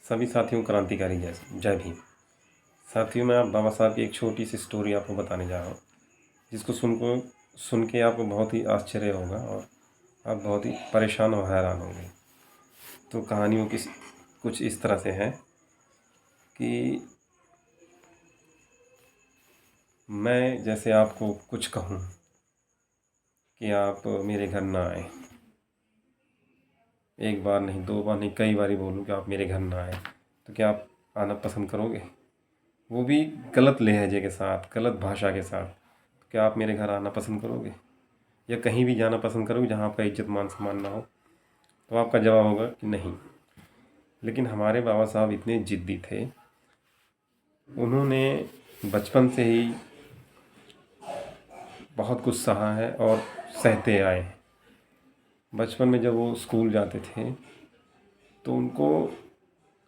सभी साथियों को क्रांतिकारी जय भीम। साथियों, मैं आप बाबा साहब की एक छोटी सी स्टोरी आपको बताने जा रहा हूँ, जिसको सुन के आपको बहुत ही आश्चर्य होगा और आप बहुत ही परेशान और हैरान होंगे। तो कहानियों की कुछ इस तरह से है कि मैं जैसे आपको कुछ कहूँ कि आप मेरे घर ना आए, एक बार नहीं, दो बार नहीं, कई बार बोलूँ कि आप मेरे घर ना आए, तो क्या आप आना पसंद करोगे? वो भी गलत लहजे के साथ, गलत भाषा के साथ। तो क्या आप मेरे घर आना पसंद करोगे या कहीं भी जाना पसंद करोगे जहाँ आपका इज्जत मान सम्मान ना हो? तो आपका जवाब होगा कि नहीं। लेकिन हमारे बाबा साहब इतने ज़िद्दी थे, उन्होंने बचपन से ही बहुत कुछ सहा है और सहते आए हैं। बचपन में जब वो स्कूल जाते थे तो उनको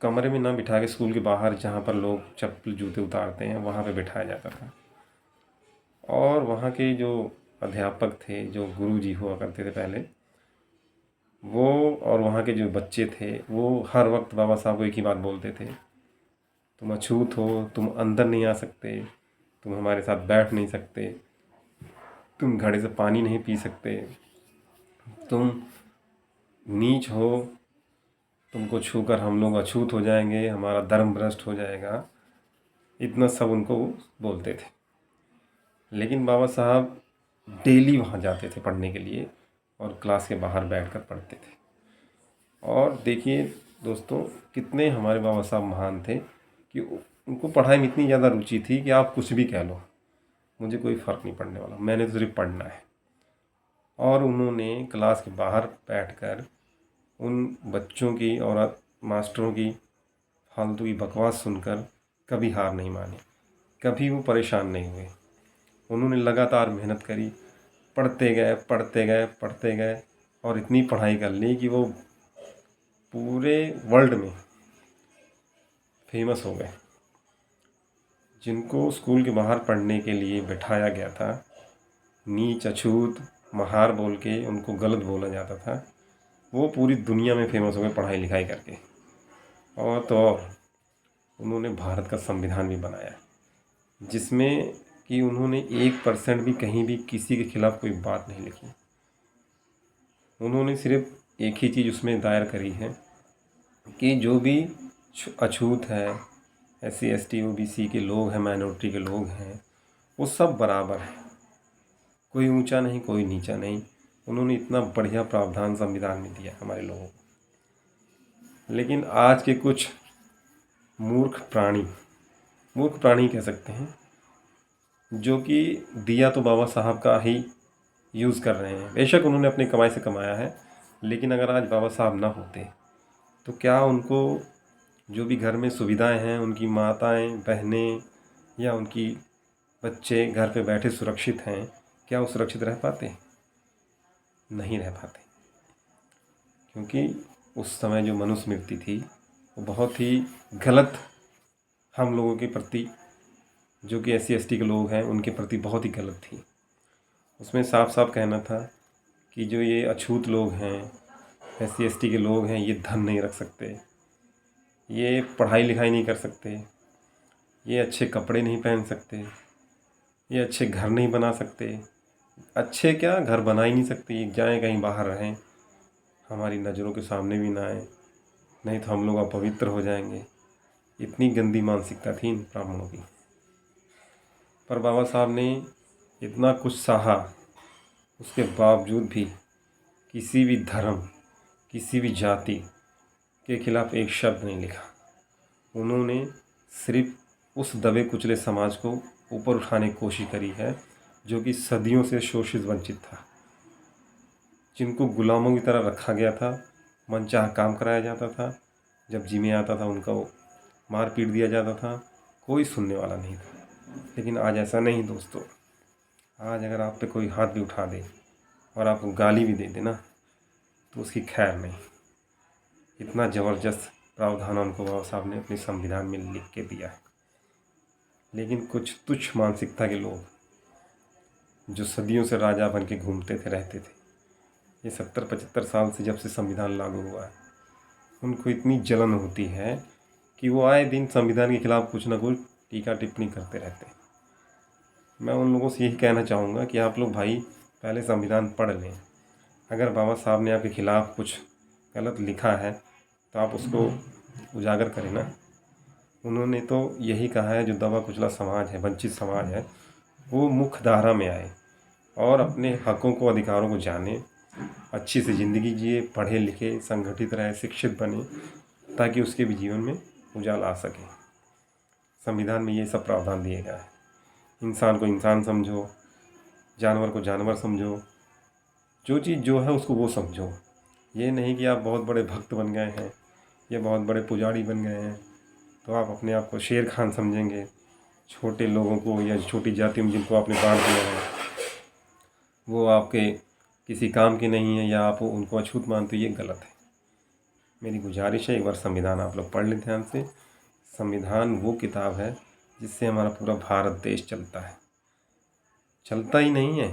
कमरे में ना बिठा के स्कूल के बाहर, जहाँ पर लोग चप्पल जूते उतारते हैं, वहाँ पे बिठाया जाता था। और वहाँ के जो अध्यापक थे, जो गुरुजी हुआ करते थे पहले, वो और वहाँ के जो बच्चे थे, वो हर वक्त बाबा साहब को एक ही बात बोलते थे, तुम अछूत हो, तुम अंदर नहीं आ सकते, तुम हमारे साथ बैठ नहीं सकते, तुम घड़े से पानी नहीं पी सकते, तुम नीच हो, तुमको छूकर हम लोग अछूत हो जाएंगे, हमारा धर्म भ्रष्ट हो जाएगा। इतना सब उनको बोलते थे। लेकिन बाबा साहब डेली वहाँ जाते थे पढ़ने के लिए और क्लास के बाहर बैठकर पढ़ते थे। और देखिए दोस्तों, कितने हमारे बाबा साहब महान थे कि उनको पढ़ाई में इतनी ज़्यादा रुचि थी कि आप कुछ भी कह लो, मुझे कोई फ़र्क नहीं पड़ने वाला, मैंने तो सिर्फ पढ़ना है। और उन्होंने क्लास के बाहर बैठकर उन बच्चों की और मास्टरों की फालतू की बकवास सुनकर कभी हार नहीं मानी, कभी वो परेशान नहीं हुए। उन्होंने लगातार मेहनत करी, पढ़ते गए पढ़ते गए पढ़ते गए और इतनी पढ़ाई कर ली कि वो पूरे वर्ल्ड में फेमस हो गए। जिनको स्कूल के बाहर पढ़ने के लिए बैठाया गया था, नीच अछूत महार बोल के उनको गलत बोला जाता था, वो पूरी दुनिया में फेमस हो गए पढ़ाई लिखाई करके। और तो और उन्होंने भारत का संविधान भी बनाया, जिसमें कि उन्होंने 1% भी कहीं भी किसी के खिलाफ कोई बात नहीं लिखी। उन्होंने सिर्फ एक ही चीज़ उसमें दायर करी है कि जो भी अछूत है, SC ST OBC के लोग हैं, माइनॉरिटी के लोग हैं, वो सब बराबर हैं, कोई ऊंचा नहीं, कोई नीचा नहीं। उन्होंने इतना बढ़िया प्रावधान संविधान में दिया हमारे लोगों को। लेकिन आज के कुछ मूर्ख प्राणी कह सकते हैं, जो कि दिया तो बाबा साहब का ही यूज़ कर रहे हैं। बेशक उन्होंने अपनी कमाई से कमाया है, लेकिन अगर आज बाबा साहब ना होते तो क्या उनको जो भी घर में सुविधाएं हैं, उनकी माताएं बहनें या उनकी बच्चे घर पे बैठे सुरक्षित हैं, क्या वो सुरक्षित रह पाते? नहीं रह पाते। क्योंकि उस समय जो मनुस्मृति थी वो बहुत ही गलत हम लोगों के प्रति, जो कि SC ST के लोग हैं, उनके प्रति बहुत ही गलत थी। उसमें साफ साफ कहना था कि जो ये अछूत लोग हैं, SC ST के लोग हैं, ये धन नहीं रख सकते, ये पढ़ाई लिखाई नहीं कर सकते, ये अच्छे कपड़े नहीं पहन सकते, ये अच्छे घर नहीं बना सकते। अच्छे क्या, घर बना ही नहीं सकते, ये जाएँ कहीं बाहर रहें, हमारी नज़रों के सामने भी ना आए, नहीं तो हम लोग अपवित्र हो जाएंगे। इतनी गंदी मानसिकता थी इन ब्राह्मणों की। पर बाबा साहब ने इतना कुछ सहा, उसके बावजूद भी किसी भी धर्म, किसी भी जाति के खिलाफ एक शब्द नहीं लिखा। उन्होंने सिर्फ उस दबे कुचले समाज को ऊपर उठाने की कोशिश करी है, जो कि सदियों से शोषित वंचित था, जिनको गुलामों की तरह रखा गया था, मनचाहा काम कराया जाता था, जब जी में आता था उनका मार पीट दिया जाता था, कोई सुनने वाला नहीं था। लेकिन आज ऐसा नहीं दोस्तों। आज अगर आप पे कोई हाथ भी उठा दे और आपको गाली भी दे देना, तो उसकी खैर नहीं। इतना ज़बरदस्त प्रावधान उनको बाबा साहब ने अपने संविधान में लिख के दिया है। लेकिन कुछ तुच्छ मानसिकता के लोग जो सदियों से राजा बन के घूमते थे, रहते थे, ये 70-75 साल से जब से संविधान लागू हुआ है, उनको इतनी जलन होती है कि वो आए दिन संविधान के खिलाफ कुछ ना कुछ टीका टिप्पणी करते रहते हैं। मैं उन लोगों से यही कहना चाहूँगा कि आप लोग भाई पहले संविधान पढ़ लें। अगर बाबा साहब ने आपके खिलाफ कुछ गलत लिखा है तो आप उसको उजागर करें ना। उन्होंने तो यही कहा है जो दबा कुचला समाज है, वंचित समाज है, वो मुख्य धारा में आए और अपने हकों को, अधिकारों को जाने, अच्छी सी ज़िंदगी जिए, पढ़े लिखे, संगठित रहे, शिक्षित बने, ताकि उसके भी जीवन में उजाला आ सके। संविधान में ये सब प्रावधान दिए गए हैं। इंसान को इंसान समझो, जानवर को जानवर समझो, जो चीज़ जो है उसको वो समझो। ये नहीं कि आप बहुत बड़े भक्त बन गए हैं या बहुत बड़े पुजारी बन गए हैं तो आप अपने आप को शेर खान समझेंगे। छोटे लोगों को या छोटी जातियों में जिनको आपने बांट दिया है वो आपके किसी काम के नहीं है या आप उनको अछूत मानते हो, ये गलत है। मेरी गुजारिश है एक बार संविधान आप लोग पढ़ लें ध्यान से। संविधान वो किताब है जिससे हमारा पूरा भारत देश चलता है। चलता ही नहीं है,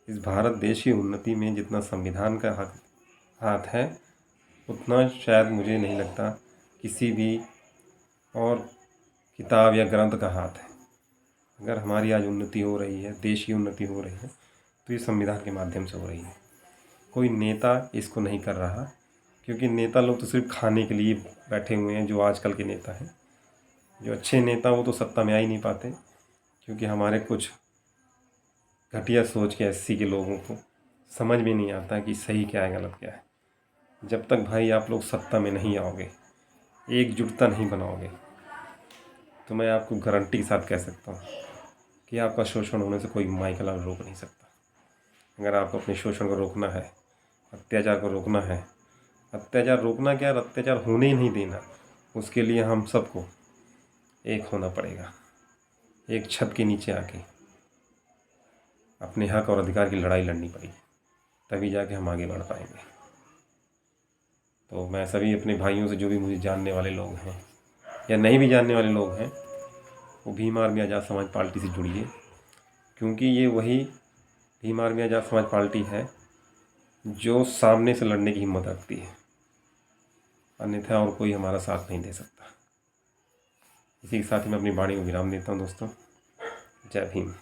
इस भारत देश की उन्नति में जितना संविधान का हाथ है उतना शायद मुझे नहीं लगता किसी भी और किताब या ग्रंथ का हाथ है। अगर हमारी आज उन्नति हो रही है, देश की उन्नति हो रही है, तो ये संविधान के माध्यम से हो रही है। कोई नेता इसको नहीं कर रहा, क्योंकि नेता लोग तो सिर्फ खाने के लिए बैठे हुए हैं। जो आजकल के नेता हैं, जो अच्छे नेता वो तो सत्ता में आ ही नहीं पाते, क्योंकि हमारे कुछ घटिया सोच के एससी के लोगों को समझ में नहीं आता कि सही क्या है गलत क्या है। जब तक भाई आप लोग सत्ता में नहीं आओगे, एकजुटता नहीं बनाओगे, तो मैं आपको गारंटी के साथ कह सकता हूँ कि आपका शोषण होने से कोई माइकल रोक नहीं सकता। अगर आपको अपने शोषण को रोकना है, अत्याचार को रोकना है, अत्याचार रोकना क्या, अत्याचार होने ही नहीं देना, उसके लिए हम सबको एक होना पड़ेगा। एक छत के नीचे आके अपने हक और अधिकार की लड़ाई लड़नी पड़ेगी, तभी जाके हम आगे बढ़ पाएंगे। तो मैं सभी अपने भाइयों से, जो भी मुझे जानने वाले लोग हैं या नहीं भी जानने वाले लोग हैं, वो भीम आर्मी आज़ाद समाज पार्टी से जुड़िए, क्योंकि ये वही भीम आर्मी आज़ाद समाज पार्टी है जो सामने से लड़ने की हिम्मत रखती है, अन्यथा और कोई हमारा साथ नहीं दे सकता। इसी के साथ ही मैं अपनी वाणी को विराम देता हूँ दोस्तों। जय भीम।